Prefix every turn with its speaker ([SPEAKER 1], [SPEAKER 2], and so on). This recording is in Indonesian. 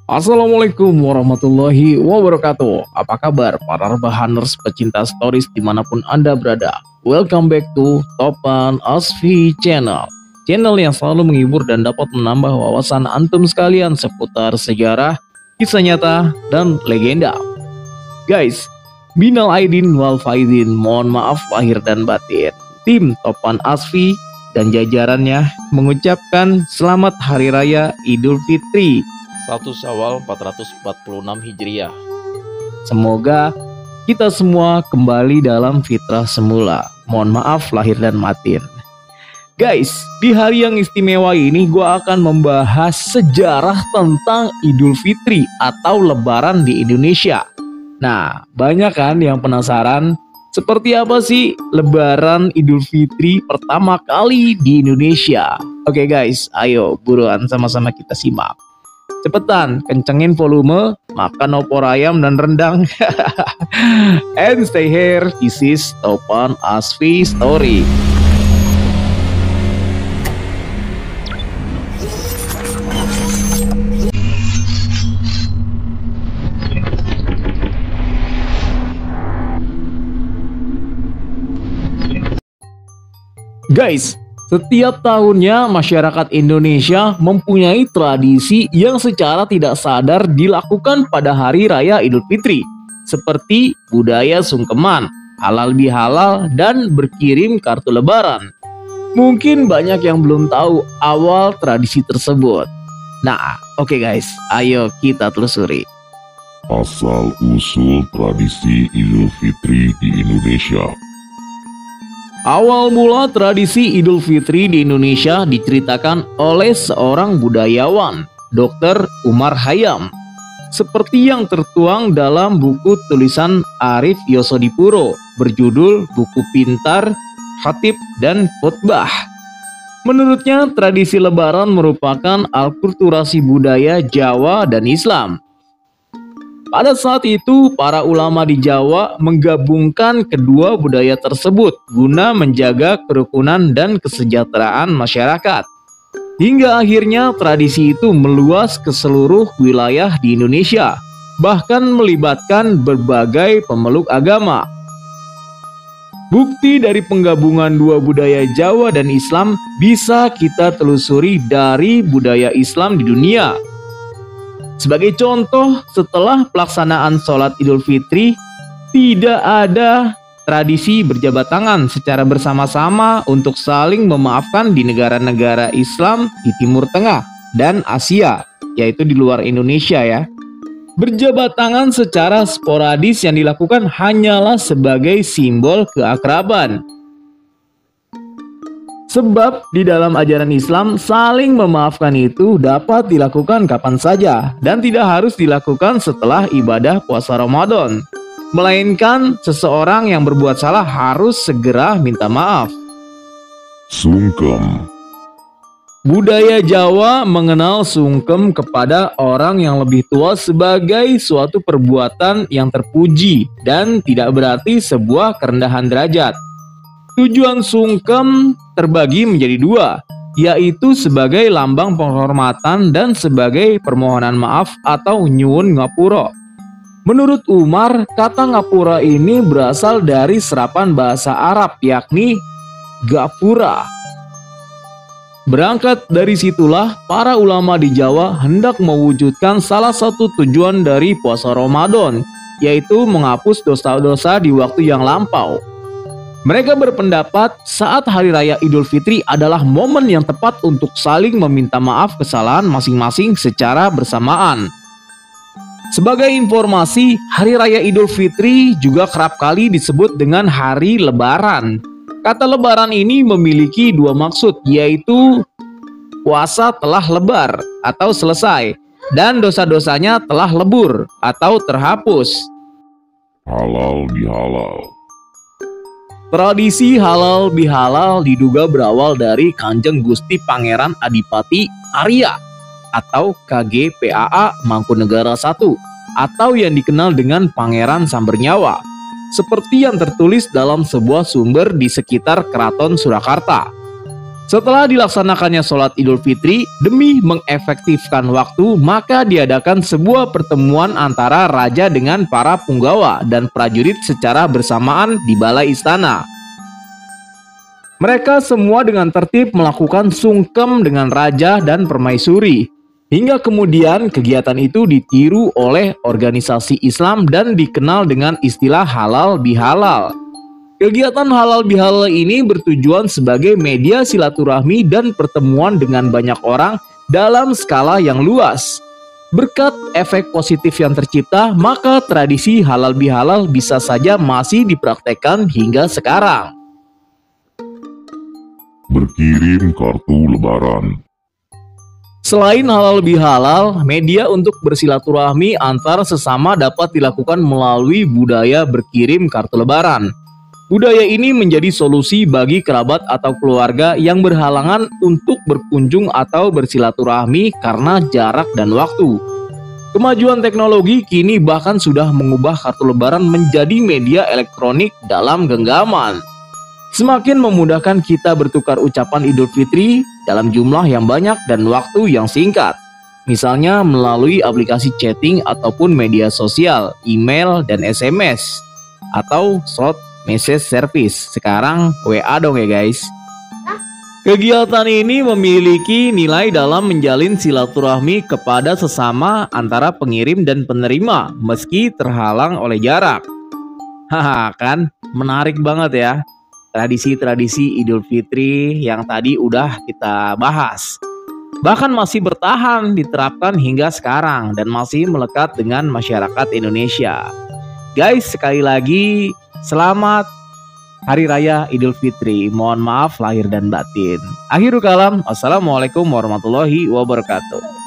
[SPEAKER 1] Assalamualaikum warahmatullahi wabarakatuh. Apa kabar para rebahaners pecinta stories dimanapun Anda berada? Welcome back to Topan Asfi Channel. Channel yang selalu menghibur dan dapat menambah wawasan antum sekalian seputar sejarah, kisah nyata, dan legenda. Guys, minal aidin wal faizin, mohon maaf lahir dan batin. Tim Topan Asfi dan jajarannya mengucapkan selamat Hari Raya Idul Fitri
[SPEAKER 2] 1 Syawal 446 Hijriah.
[SPEAKER 1] Semoga kita semua kembali dalam fitrah semula. Mohon maaf lahir dan batin. Guys, di hari yang istimewa ini gue akan membahas sejarah tentang Idul Fitri atau Lebaran di Indonesia. Nah, banyak kan yang penasaran seperti apa sih Lebaran Idul Fitri pertama kali di Indonesia? Oke guys, ayo buruan sama-sama kita simak. Cepetan, kencengin volume, makan opor ayam dan rendang. And stay here, this is Topan Asfi Story. Guys, setiap tahunnya masyarakat Indonesia mempunyai tradisi yang secara tidak sadar dilakukan pada Hari Raya Idul Fitri, seperti budaya sungkeman, halal bihalal, dan berkirim kartu lebaran. Mungkin banyak yang belum tahu awal tradisi tersebut. Nah, oke guys, ayo kita telusuri.
[SPEAKER 3] Asal-usul tradisi Idul Fitri di Indonesia.
[SPEAKER 1] Awal mula tradisi Idul Fitri di Indonesia diceritakan oleh seorang budayawan, Dr. Umar Khayyam. Seperti yang tertuang dalam buku tulisan Arif Yosodipuro berjudul Buku Pintar, Khatib, dan Khotbah. Menurutnya, tradisi Lebaran merupakan akulturasi budaya Jawa dan Islam. Pada saat itu, para ulama di Jawa menggabungkan kedua budaya tersebut guna menjaga kerukunan dan kesejahteraan masyarakat. Hingga akhirnya tradisi itu meluas ke seluruh wilayah di Indonesia, bahkan melibatkan berbagai pemeluk agama. Bukti dari penggabungan dua budaya Jawa dan Islam bisa kita telusuri dari budaya Islam di dunia. Sebagai contoh, setelah pelaksanaan sholat Idul Fitri, tidak ada tradisi berjabat tangan secara bersama-sama untuk saling memaafkan di negara-negara Islam di Timur Tengah dan Asia, yaitu di luar Indonesia ya. Berjabat tangan secara sporadis yang dilakukan hanyalah sebagai simbol keakraban. Sebab di dalam ajaran Islam, saling memaafkan itu dapat dilakukan kapan saja dan tidak harus dilakukan setelah ibadah puasa Ramadan. Melainkan seseorang yang berbuat salah harus segera minta maaf.
[SPEAKER 3] Sungkem.
[SPEAKER 1] Budaya Jawa mengenal sungkem kepada orang yang lebih tua sebagai suatu perbuatan yang terpuji dan tidak berarti sebuah kerendahan derajat. Tujuan sungkem terbagi menjadi dua, yaitu sebagai lambang penghormatan dan sebagai permohonan maaf atau nyuwun ngapura. Menurut Umar, kata ngapura ini berasal dari serapan bahasa Arab yakni gapura. Berangkat dari situlah para ulama di Jawa hendak mewujudkan salah satu tujuan dari puasa Ramadan, yaitu menghapus dosa-dosa di waktu yang lampau. Mereka berpendapat saat Hari Raya Idul Fitri adalah momen yang tepat untuk saling meminta maaf kesalahan masing-masing secara bersamaan. Sebagai informasi, Hari Raya Idul Fitri juga kerap kali disebut dengan Hari Lebaran. Kata Lebaran ini memiliki dua maksud, yaitu puasa telah lebar atau selesai, dan dosa-dosanya telah lebur atau terhapus.
[SPEAKER 3] Halal bihalal.
[SPEAKER 1] Tradisi halal bihalal diduga berawal dari Kanjeng Gusti Pangeran Adipati Arya atau KGPAA Mangkunegara I atau yang dikenal dengan Pangeran Sambernyawa, seperti yang tertulis dalam sebuah sumber di sekitar Keraton Surakarta. Setelah dilaksanakannya sholat Idul Fitri, demi mengefektifkan waktu, maka diadakan sebuah pertemuan antara raja dengan para punggawa dan prajurit secara bersamaan di balai istana. Mereka semua dengan tertib melakukan sungkem dengan raja dan permaisuri. Hingga kemudian kegiatan itu ditiru oleh organisasi Islam dan dikenal dengan istilah halal bihalal. Kegiatan halal bihalal ini bertujuan sebagai media silaturahmi dan pertemuan dengan banyak orang dalam skala yang luas. Berkat efek positif yang tercipta, maka tradisi halal bihalal bisa saja masih dipraktekkan hingga sekarang.
[SPEAKER 3] Berkirim kartu lebaran.
[SPEAKER 1] Selain halal bihalal, media untuk bersilaturahmi antar sesama dapat dilakukan melalui budaya berkirim kartu lebaran. Budaya ini menjadi solusi bagi kerabat atau keluarga yang berhalangan untuk berkunjung atau bersilaturahmi karena jarak dan waktu. Kemajuan teknologi kini bahkan sudah mengubah kartu lebaran menjadi media elektronik dalam genggaman. Semakin memudahkan kita bertukar ucapan Idul Fitri dalam jumlah yang banyak dan waktu yang singkat. Misalnya melalui aplikasi chatting ataupun media sosial, email, dan SMS. Atau short message service, sekarang WA dong ya guys. Kegiatan ini memiliki nilai dalam menjalin silaturahmi kepada sesama antara pengirim dan penerima meski terhalang oleh jarak. Haha, kan menarik banget ya tradisi-tradisi Idul Fitri yang tadi udah kita bahas. Bahkan masih bertahan diterapkan hingga sekarang dan masih melekat dengan masyarakat Indonesia. Guys, sekali lagi selamat Hari Raya Idul Fitri. Mohon maaf lahir dan batin. Akhirul kalam, wassalamualaikum warahmatullahi wabarakatuh.